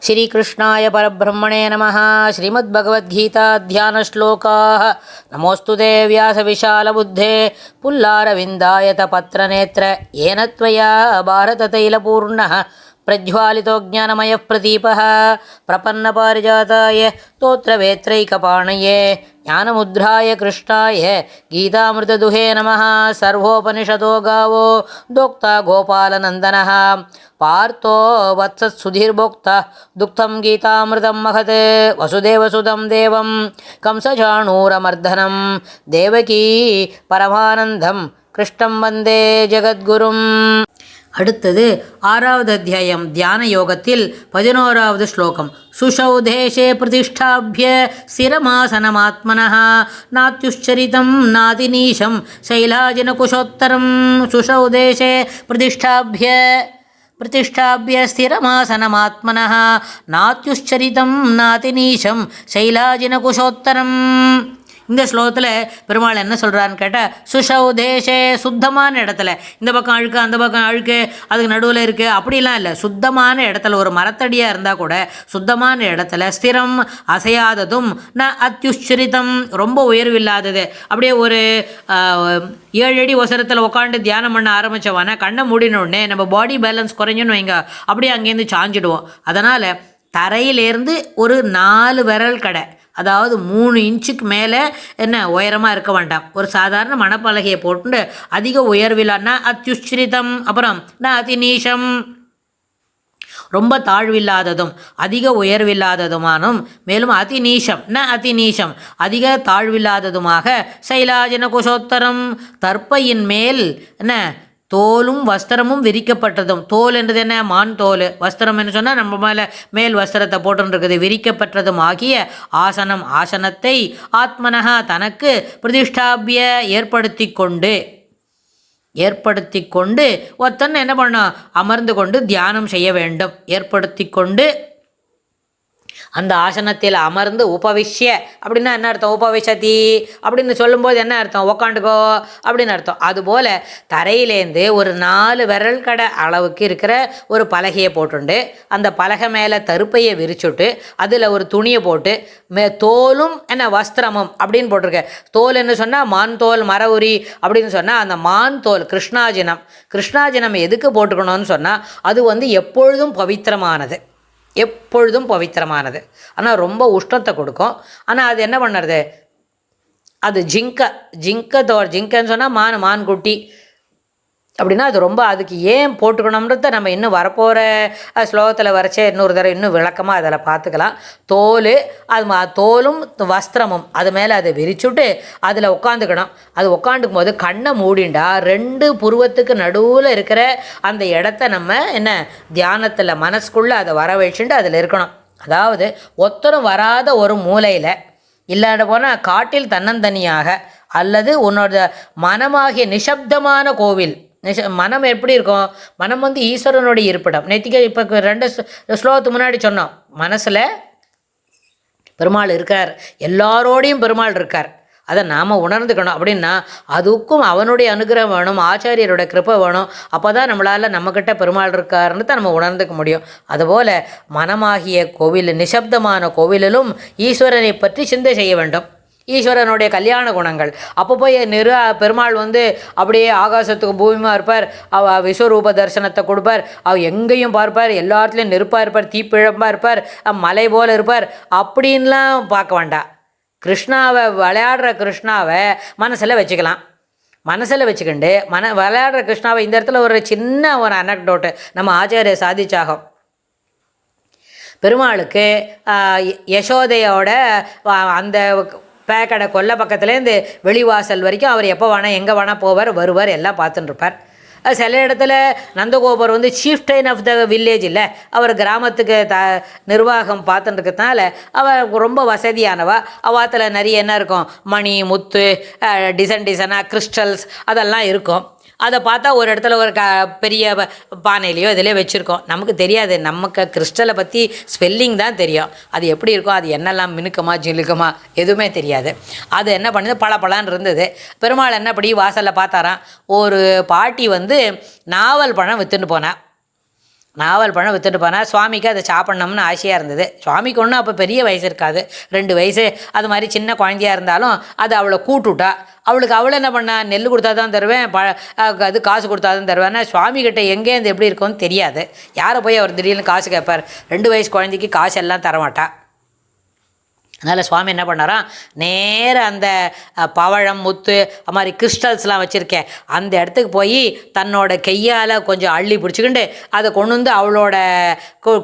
श्रीकृष्णाय परब्रह्मणे नमः। श्रीमद्भगवद्गीता ध्यानश्लोकाः। नमोऽस्तु ते व्यासविशालबुद्धे पुल्लारविन्दायत पत्रनेत्र येन त्वया भारततैलपूर्णः प्रज्वालितो ज्ञानमयः प्रदीपः प्रपन्नपारिजाताय स्तोत्रवेत्रैकपाणये ज्ञानमुद्राय कृष्णाय गीतामृतदुहे नमः। सर्वोपनिषदो गावो दोक्ता गोपालनन्दनः पार्थो वत्सत्सुधीर्भोक्ता दुग्धं गीतामृतं महत् वसुदेवसुतं देवं कंसचाणूरमर्दनं देवकी परमानन्दं कृष्णं वन्दे जगद्गुरुम्. அடுத்தது 6வது அத்தியாயம் தியான யோகத்தில் 11வது ஸ்லோகம். சுஷௌதேஷே பிரதிஷ்டாபிய ஸ்திரமாசனமாத்மனः நாத்யுச்சரிதம் நாதிநீஷம் சைலாஜினகுஷோத்தரம். சுஷௌதேஷே प्रतिष्ठाभ्य स्थिरमासनमात्मनः नात्युश्चरितं नातिनीशं शैलाजिनकुशोत्तरम्. இந்த ஸ்லோகத்தில் பெருமாள் என்ன சொல்கிறான்னு கேட்டால், சுஷௌதேஷே சுத்தமான இடத்துல, இந்த பக்கம் அழுக்கு அந்த பக்கம் அழுக்கு அதுக்கு நடுவில் இருக்குது அப்படிலாம் இல்லை, சுத்தமான இடத்துல ஒரு மரத்தடியாக இருந்தால் கூட சுத்தமான இடத்துல ஸ்திரம் அசையாததும் ந அத்யுச்சரிதம் ரொம்ப உயர்வில்லாதது. அப்படியே ஒரு 7 அடி உசரத்தில் உட்காந்து தியானம் பண்ண ஆரம்பித்தவனா கண்ணை மூடினோடனே நம்ம பாடி பேலன்ஸ் குறைஞ்சோன்னு வைங்க, அப்படியே அங்கேருந்து சாஞ்சிடுவோம். அதனால் தரையிலேருந்து ஒரு 4 விரல் கடை, அதாவது 3 இன்ச்சுக்கு மேலே என்ன உயரமாக இருக்க வேண்டாம். ஒரு சாதாரண மணப்பலகையை போட்டு அதிக உயர்வில்லான்னா அத்யுஸ்ரிதம், அப்புறம் ந அதிநீஷம் ரொம்ப தாழ்வில்லாததும் அதிக உயர்வில்லாததுமானும், மேலும் அதிநீஷம் ந அதிநீஷம் அதிக தாழ்வில்லாததுமாக சைலாஜன குஷோத்தரம் தர்ப்பையின் மேல் என்ன தோலும் வஸ்திரமும் விரிக்கப்பட்டதும். தோல் என்றது என்ன, மான் தோல். வஸ்திரம் என்று சொன்னால் நம்ம மேல் வஸ்திரத்தை போட்டுருக்குது. விரிக்கப்பட்டதும் ஆகிய ஆசனம், ஆசனத்தை ஆத்மனஹா தனக்கு பிரதிஷ்டாபிய ஏற்படுத்தி கொண்டு ஒருத்தன் என்ன பண்ணோம், அமர்ந்து கொண்டு தியானம் செய்ய வேண்டும். ஏற்படுத்தி கொண்டு அந்த ஆசனத்தில் அமர்ந்து உபவிஷ்ய அப்படின்னா என்ன அர்த்தம், உபவிஷதி அப்படின்னு சொல்லும்போது என்ன அர்த்தம், உக்காண்டுக்கோ அப்படின்னு அர்த்தம். அதுபோல் தரையிலேருந்து ஒரு 4 விரல் கடை அளவுக்கு இருக்கிற ஒரு பலகையை போட்டுண்டு அந்த பலகை மேலே தருப்பையை விரிச்சுட்டு அதில் ஒரு துணியை போட்டு தோலும் என்ன வஸ்திரமும் அப்படின்னு போட்டிருக்க. தோல் என்ன சொன்னால் மான் தோல், மர உரி அப்படின்னு சொன்னால் அந்த மான் தோல் கிருஷ்ணாஜினம் எதுக்கு போட்டுக்கணும்னு சொன்னால் அது எப்பொழுதும் பவித்திரமானது. ஆனால் ரொம்ப உஷ்ணத்தை கொடுக்கும். ஆனால் அது என்ன பண்ணுறது, அது ஜிங்கன்னு சொன்னால் மான் குட்டி அப்படின்னா அது ரொம்ப அதுக்கு ஏன் போட்டுக்கணுன்றத நம்ம இன்னும் வரப்போகிற ஸ்லோகத்தில் வரைச்சே இன்னொரு தடவை இன்னும் விளக்கமாக அதில் பார்த்துக்கலாம். தோலும் வஸ்திரமும் அது மேலே அதை விரிச்சுட்டு அதில் உட்காந்துக்கணும். அது உட்காந்துக்கும் போது கண்ணை மூடிண்டா 2 புருவத்துக்கு நடுவில் இருக்கிற அந்த இடத்த நம்ம என்ன தியானத்தில் மனசுக்குள்ளே அதை வர வச்சுட்டு அதில் இருக்கணும். அதாவது ஒத்தரும் வராத ஒரு மூலையில் இல்லாத போனால் காட்டில் தன்னந்தனியாக அல்லது உன்னோட மனமாகிய நிசப்தமான கோவில். மனம் எப்படி இருக்கும், மனம் ஈஸ்வரனுடைய இருப்பிடம். நேத்திக்கு இப்போ 2 ஸ்லோகத்துக்கு முன்னாடி சொன்னோம், மனசில் பெருமாள் இருக்கார், எல்லாரோடையும் பெருமாள் இருக்கார். அதை நாம் உணர்ந்துக்கணும். அப்படின்னா அதுக்கும் அவனுடைய அனுகிரகம் வேணும், ஆச்சாரியரோட கிருப்பை வேணும். அப்போ தான் நம்மளால் நம்மக்கிட்ட பெருமாள் இருக்காருன்னு தான் நம்ம உணர்ந்துக்க முடியும். அதுபோல் மனமாகிய கோவில், நிசப்தமான கோவிலிலும் ஈஸ்வரனை பற்றி சிந்தை செய்ய வேண்டும். ஈஸ்வரனுடைய கல்யாண குணங்கள். அப்போ போய் பெருமாள் அப்படியே ஆகாசத்துக்கு பூமியாக இருப்பார், விஸ்வரூப தரிசனத்தை கொடுப்பார், எங்கேயும் பார்ப்பார், எல்லாத்துலேயும் நெருப்பாக இருப்பார், தீப்பிழம்பாக இருப்பார், மலை போல் இருப்பார் அப்படின்லாம் பார்க்க வேண்டாம். விளையாடுற கிருஷ்ணாவை மனசில் வச்சுக்கலாம். மனசில் வச்சுக்கிண்டு விளையாடுற கிருஷ்ணாவை இந்த இடத்துல ஒரு சின்ன ஒரு அனக்டோட்டு நம்ம ஆச்சாரிய சாதிச்சாகும். பெருமாளுக்கு யசோதையோட அந்த பேக்கடை கொல்லை பக்கத்துலேருந்து வெளிவாசல் வரைக்கும் அவர் எப்போ வேணால் எங்கே வேணால் போவார், வருவார், எல்லாம் பார்த்துட்டு இருப்பார். சில இடத்துல நந்தகோபர் சீஃப்டைன் ஆஃப் த வில்லேஜ் இல்லை, அவர் கிராமத்துக்கு நிர்வாகம் பார்த்துட்டு இருக்கிறதுனால அவர் ரொம்ப வசதியானவா. அவாத்தில் நிறைய என்ன இருக்கும், மணி முத்து டிசைனாக கிறிஸ்டல்ஸ் அதெல்லாம் இருக்கும். அதை பார்த்தா ஒரு இடத்துல ஒரு பெரிய பானையிலையோ இதிலே வச்சுருக்கோம். நமக்கு தெரியாது, நமக்கு கிறிஸ்டலை பற்றி ஸ்பெல்லிங் தான் தெரியும். அது எப்படி இருக்கும், அது என்னெல்லாம் மினுக்கமா ஜிலுக்கமா எதுவுமே தெரியாது. அது என்ன பண்ணுது, பழப்பழான்னு இருந்தது. பெருமாள் என்னப்படி வாசலில் பார்த்தாராம், ஒரு பாட்டி நாவல் பழம் விற்றுன்னு போனேன். நாவல் பழம் விற்றுட்டு போனால் சுவாமிக்கு அதை சாப்பிட்ணும்னு ஆசையாக இருந்தது. சுவாமிக்கு ஒன்றும் அப்போ பெரிய வயசு இருக்காது, 2 வயசு. அது மாதிரி சின்ன குழந்தையாக இருந்தாலும் அது அவளை கூட்டுவிட்டா. அவளை என்ன பண்ணா, நெல் கொடுத்தா தான் தருவேன், அது காசு கொடுத்தா தான் தருவேன்னா சுவாமிகிட்ட எங்கேருந்து எப்படி இருக்கும்னு தெரியாது. யாரை போய் அவர் திடீர்னு காசு கேட்பார்? 2 வயசு குழந்தைக்கு காசு எல்லாம் தரமாட்டா. அதனால் சுவாமி என்ன பண்ணாராம், நேர அந்த பவழம் முத்து அது மாதிரி கிறிஸ்டல்ஸ்லாம் வச்சுருக்கேன் அந்த இடத்துக்கு போய் தன்னோட கையால் கொஞ்சம் அள்ளி பிடிச்சிக்கிண்டு அதை கொண்டு வந்து அவளோட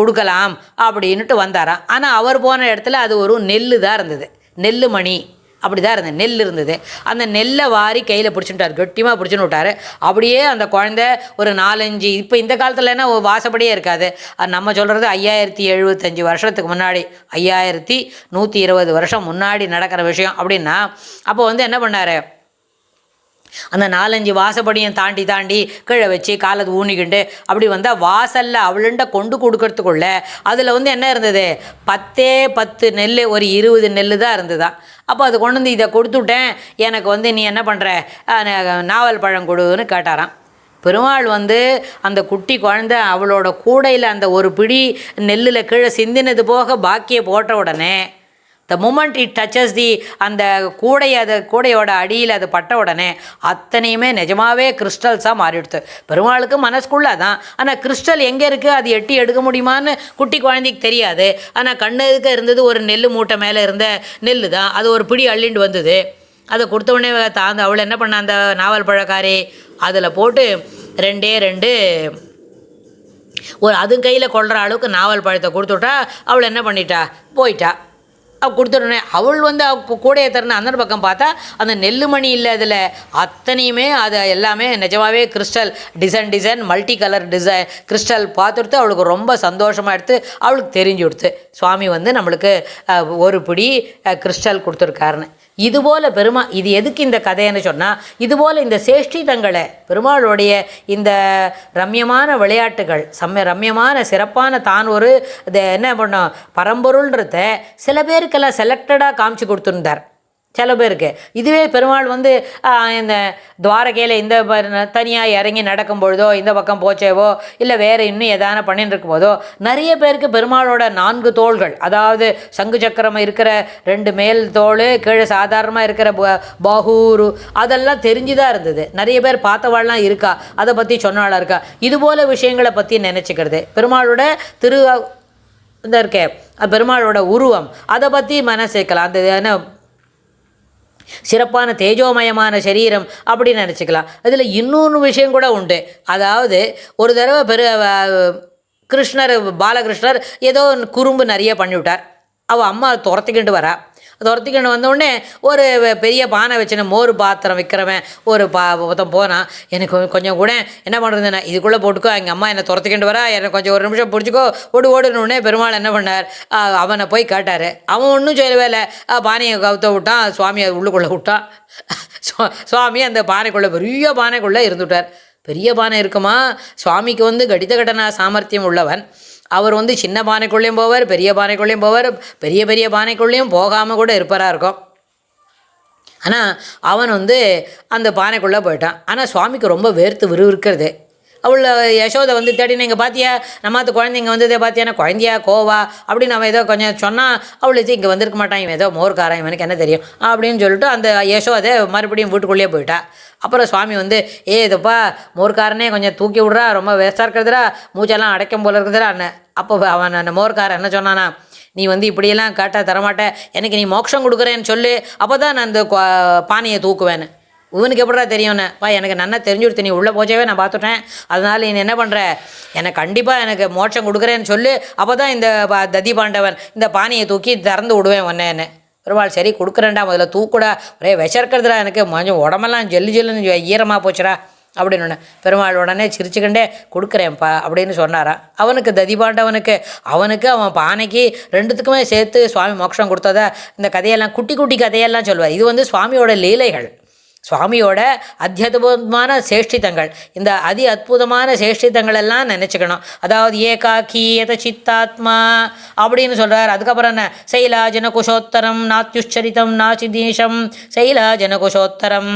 கொடுக்கலாம் அப்படின்ட்டு வந்தாராம். ஆனால் அவர் போன இடத்துல அது ஒரு நெல் தான் இருந்தது, நெல் மணி அப்படி தான் இருந்தது, நெல் இருந்தது. அந்த நெல்லை வாரி கையில் பிடிச்சுட்டார், கெட்டியமாக பிடிச்சுன்னு விட்டார். அப்படியே அந்த குழந்தை ஒரு 4-5, இப்போ இந்த காலத்துலன்னா வாசப்படியே இருக்காது, அது நம்ம சொல்கிறது 5075 வருஷத்துக்கு முன்னாடி, 5120 வருஷம் முன்னாடி நடக்கிற விஷயம் அப்படின்னா, அப்போ வந்து என்ன பண்ணார், அந்த 4-5 வாசப்படியும் தாண்டி கீழே வச்சு காலை ஊனிக்கிண்டு அப்படி வந்தால் வாசலில் அவளுண்ட கொண்டு கொடுக்கறதுக்குள்ள அதில் வந்து என்ன இருந்தது, 10 நெல், ஒரு 20 நெல் தான் இருந்ததுதான். அப்போ அது கொண்டு வந்து இதை கொடுத்துட்டேன், எனக்கு வந்து நீ என்ன பண்ணுற, நாவல் பழம் கொடுன்னு கேட்டாராம். பெருமாள் வந்து அந்த குட்டி குழந்தை அவளோட கூடையில் அந்த ஒரு பிடி நெல்லில் கீழே சிந்தினது போக பாக்கியை போட்ட உடனே, த மூமெண்ட் இட் டச்சஸ் அந்த கூடையோட அடியில் அது பட்ட உடனே அத்தனையுமே நிஜமாகவே கிறிஸ்டல்ஸாக மாறிடுது. பெருமாளுக்கு மனசுக்குள்ள தான். ஆனால் கிறிஸ்டல் எங்கே இருக்குது, அது எட்டி எடுக்க முடியுமான்னு குட்டி குழந்தைக்கு தெரியாது. ஆனால் கண்ணுக்கு இருந்தது ஒரு நெல் மூட்டை மேலே இருந்த நெல் தான். அது ஒரு பிடி அள்ளிண்டு வந்தது. அதை கொடுத்த உடனே தாழ்ந்து அவள் என்ன பண்ண, அந்த நாவல் பழக்காரி அதில் போட்டு 2 ஒரு அது கையில் கொள்கிற அளவுக்கு நாவல் பழத்தை கொடுத்துட்டா. அவள் என்ன பண்ணிட்டா, போயிட்டா. அவள் கொடுத்துட்டோன்னே அவள் வந்து கூடையை திறந்து அந்த பக்கம் பார்த்தா அந்த நெல்லுமணி இல்லை, அதில் அத்தனையுமே அது எல்லாமே நிஜமாகவே crystal design multi colour crystal பார்த்துடுத்து. அவளுக்கு ரொம்ப சந்தோஷமாக எடுத்து அவளுக்கு தெரிஞ்சு கொடுத்து சுவாமி வந்து நம்மளுக்கு ஒரு பிடி கிறிஸ்டல் கொடுத்துருக்காருன்னு. இதுபோல் இது எதுக்கு இந்த கதைன்னு சொன்னால், இதுபோல் இந்த சேஷ்டிதங்களை பெருமாளுடைய இந்த ரம்யமான விளையாட்டுகள், ரம்யமான சிறப்பான தான் ஒரு என்ன பண்ணோம் பரம்பொருள்ன்றத சில பேருக்கெல்லாம் செலக்டடாக காமிச்சு கொடுத்துருந்தார். சில பேருக்கு இதுவே பெருமாள் வந்து இந்த துவாரகையில் இந்த தனியாக இறங்கி நடக்கும் பொழுதோ, இந்த பக்கம் போச்சேவோ, இல்லை வேறு இன்னும் எதான பண்ணிட்டு இருக்கும் போதோ நிறைய பேருக்கு பெருமாளோட 4 தோள்கள், அதாவது சங்கு சக்கரம் இருக்கிற 2 மேல் தோள், கீழே சாதாரணமாக இருக்கிற பாகூரு, அதெல்லாம் தெரிஞ்சுதான் இருந்தது. நிறைய பேர் பார்த்தவாள்லாம் இருக்கா, அதை பற்றி சொன்னாலாம் இருக்கா. இதுபோல் விஷயங்களை பற்றி நினச்சிக்கிறது, பெருமாளோட இந்த இருக்கே பெருமாளோட உருவம், அதை பற்றி மனசேக்கலாம். அந்த என்ன சிறப்பான தேஜோமயமான சரீரம் அப்படின்னு நினச்சிக்கலாம். அதில் இன்னொன்று விஷயம் கூட உண்டு. அதாவது ஒரு தடவை பாலகிருஷ்ணர் ஏதோ குறும்பு நிறைய பண்ணிவிட்டார். அவள் அம்மா துரத்திக்கிட்டு வரா. துரத்திக்கிட்டு வந்தோடனே ஒரு பெரிய பானை வச்சுன மோர் பாத்திரம் விற்கிறவன் ஒரு ஒருத்தன் போனான். எனக்கு கொஞ்சம் கூட என்ன பண்ணுறதுண்ணா, இதுக்குள்ளே போட்டுக்கோ, எங்கள் அம்மா என்னை துரத்திக்கிட்டு வரா, எனக்கு கொஞ்சம் ஒரு நிமிஷம் பிடிச்சிக்கோ, ஓடுனோடனே பெருமாள் என்ன பண்ணார், அவனை போய் கேட்டார். அவன் ஒன்றும் சொல்லவே இல்லை, பானையை கவுத்த விட்டான். சுவாமி அது உள்ளுக்குள்ளே விட்டான். சுவாமி அந்த பானைக்குள்ளே பெரிய பானைக்குள்ளே இருந்துவிட்டார். பெரிய பானை இருக்குமா, சுவாமிக்கு வந்து கடித கடனா சாமர்த்தியம் உள்ளவன். அவர் வந்து சின்ன பானைக்குள்ளேயும் போவார், பெரிய பானைக்குள்ளேயும் போவார், பெரிய பானைக்குள்ளேயும் போகாமல் கூட இருப்பாராக இருக்கும். ஆனால் அவன் வந்து அந்த பானைக்குள்ளே போயிட்டான். ஆனால் சுவாமிக்கு ரொம்ப வேர்த்து விறுவிறுக்கிறது. அவள் யசோதை வந்து தேடினா, இங்கே பார்த்தியா நம்மாத்து குழந்தைங்க வந்ததே பார்த்தியானா, குழந்தையா கோவா அப்படின்னு அவன் ஏதோ கொஞ்சம் சொன்னால், அவளுக்கு இங்கே வந்திருக்க மாட்டான், இவன் ஏதோ மோர்காரன், இவனுக்கு என்ன தெரியும் அப்படின்னு சொல்லிட்டு அந்த யசோதை மறுபடியும் வீட்டுக்குள்ளேயே போயிட்டா. அப்புறம் சுவாமி வந்து இதுப்பா மோர்காரனே கொஞ்சம் தூக்கி விட்றா, ரொம்ப வேஸ்ட்டாக இருக்கிறதுரா, மூச்செல்லாம் அடைக்கும் போல இருக்குதுரா அண்ணன். அப்போ அவன் அந்த மோர்காரன் என்ன சொன்னானா, நீ வந்து இப்படியெல்லாம் கேட்டால் தரமாட்டேன், எனக்கு நீ மோட்சம் கொடுக்குறேன்னு சொல்லு, அப்போ தான் நான் அந்த பானையை தூக்குவேன்னு. இவனுக்கு எப்படா தெரியும்னே, எனக்கு நன்னா தெரிஞ்சு கொடுத்து, நீ உள்ளே போச்சவே நான் பார்த்துட்டேன், அதனால் நீ என்ன பண்ணுற, எனக்கு கண்டிப்பாக எனக்கு மோட்சம் கொடுக்குறேன்னு சொல்லு, அப்போ தான் இந்த ததி பாண்டவன் இந்த பானையை தூக்கி திறந்து விடுவேன் ஒன்னேன்னு. பெருமாள் சரி கொடுக்குறேன்டா, முதல்ல தூக்குடா, ஒரே விஷக்கிறதுடா, எனக்கு கொஞ்சம் உடம்பெல்லாம் ஜல்லுன்னு ஈரமாக போச்சுடா அப்படின்னு. பெருமாள் உடனே சிரிச்சுக்கிண்டே கொடுக்குறேன்ப்பா அப்படின்னு சொன்னாரான். அவனுக்கு ததிபாண்டவனுக்கு அவன் பானைக்கு 2த்துக்குமே சேர்த்து சுவாமி மோட்சம் கொடுத்ததா இந்த கதையெல்லாம் குட்டி கதையெல்லாம் சொல்லுவார். இது வந்து சுவாமியோட லீலைகள், சுவாமியோட அத்தியுதமான சேஷ்டிதங்கள். இந்த அற்புதமான சேஷ்டிதங்கள் எல்லாம் நினச்சிக்கணும். அதாவது ஏகாக்கீயத சித்தாத்மா அப்படின்னு சொல்கிறார். அதுக்கப்புறம் என்ன, சைலாஜன குஷோத்தரம் நாத்யுச்சரிதம் நாசிதீஷம் சைலாஜன குஷோத்தரம்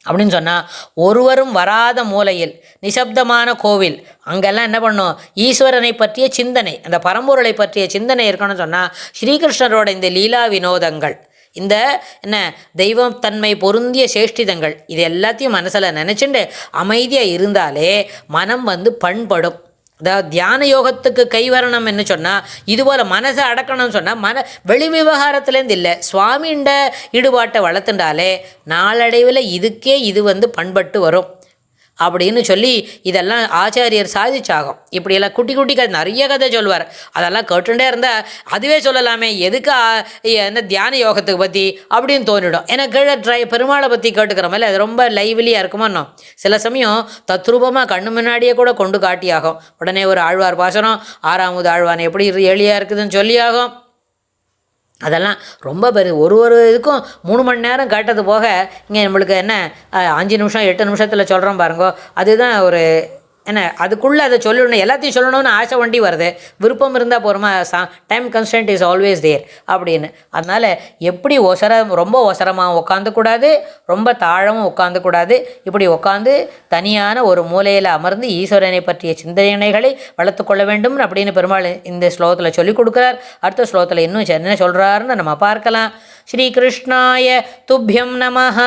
அப்படின்னு சொன்னால் ஒருவரும் வராத மூலையில் நிசப்தமான கோவில் அங்கெல்லாம் என்ன பண்ணும், ஈஸ்வரனை பற்றிய சிந்தனை, அந்த பரம்பொருளை பற்றிய சிந்தனை இருக்கணும்னு சொன்னால் ஸ்ரீகிருஷ்ணரோட இந்த லீலா வினோதங்கள், இந்த என்ன தெய்வம் தன்மை பொருந்திய சேஷ்டிதங்கள், இது எல்லாத்தையும் மனசில் நினச்சிண்டு அமைதியாக இருந்தாலே மனம் பண்படும். அதாவது தியான யோகத்துக்கு கைவரணம்னு சொன்னால் இதுபோல் மனசை அடக்கணும்னு சொன்னால் வெளி விவகாரத்துலேருந்து இல்லை, சுவாமிண்ட ஈடுபாட்டை வளர்த்துண்டாலே நாளடைவில் இதுக்கே இது பண்பட்டு வரும் அப்படின்னு சொல்லி இதெல்லாம் ஆச்சாரியர் சாதிச்சாகும். இப்படியெல்லாம் குட்டி குட்டி கதை நிறைய கதை சொல்லுவார். அதெல்லாம் கேட்டுட்டே இருந்தால் அதுவே சொல்லலாமே, எதுக்கு என்ன தியான யோகத்துக்கு பற்றி அப்படின்னு தோணிடும். ஏன்னா கீழே பெருமாளை பற்றி கேட்டுக்கிற மாதிரி அது ரொம்ப லைவ்லியாக இருக்குமோ. சில சமயம் தத்ரூபமாக கண்ணு முன்னாடியே கூட கொண்டு காட்டியாகும். உடனே ஒரு ஆழ்வார் பாசனம், ஆறாவது ஆழ்வான் எப்படி எளியாக இருக்குதுன்னு சொல்லியாகும். அதெல்லாம் ரொம்ப ஒரு இதுக்கும் 3 மணி நேரம் கேட்டது போக இங்கே நம்மளுக்கு என்ன 5 நிமிஷம் 8 நிமிஷத்தில் சொல்கிறோம் பாருங்கோ. அதுதான் ஒரு என்ன அதுக்குள்ளே அதை சொல்லணும், எல்லாத்தையும் சொல்லணும்னு ஆசை வண்டி வருது. விருப்பம் இருந்தால் போகிறோமா, time constant is always there அப்படின்னு. அதனால் எப்படி ரொம்ப ஒசரமாக உட்காந்துக்கூடாது, ரொம்ப தாழவும் உட்காந்துக்கூடாது. இப்படி உட்காந்து தனியான ஒரு மூலையில் அமர்ந்து ஈஸ்வரனை பற்றிய சிந்தனைகளை வளர்த்து கொள்ள வேண்டும் அப்படின்னு பெருமாள் இந்த ஸ்லோகத்தில் சொல்லிக் கொடுக்குறார். அடுத்த ஸ்லோகத்தில் இன்னும் என்ன சொல்கிறாருன்னு நம்ம பார்க்கலாம். ஸ்ரீ கிருஷ்ணாய துப்யம் நமஹ.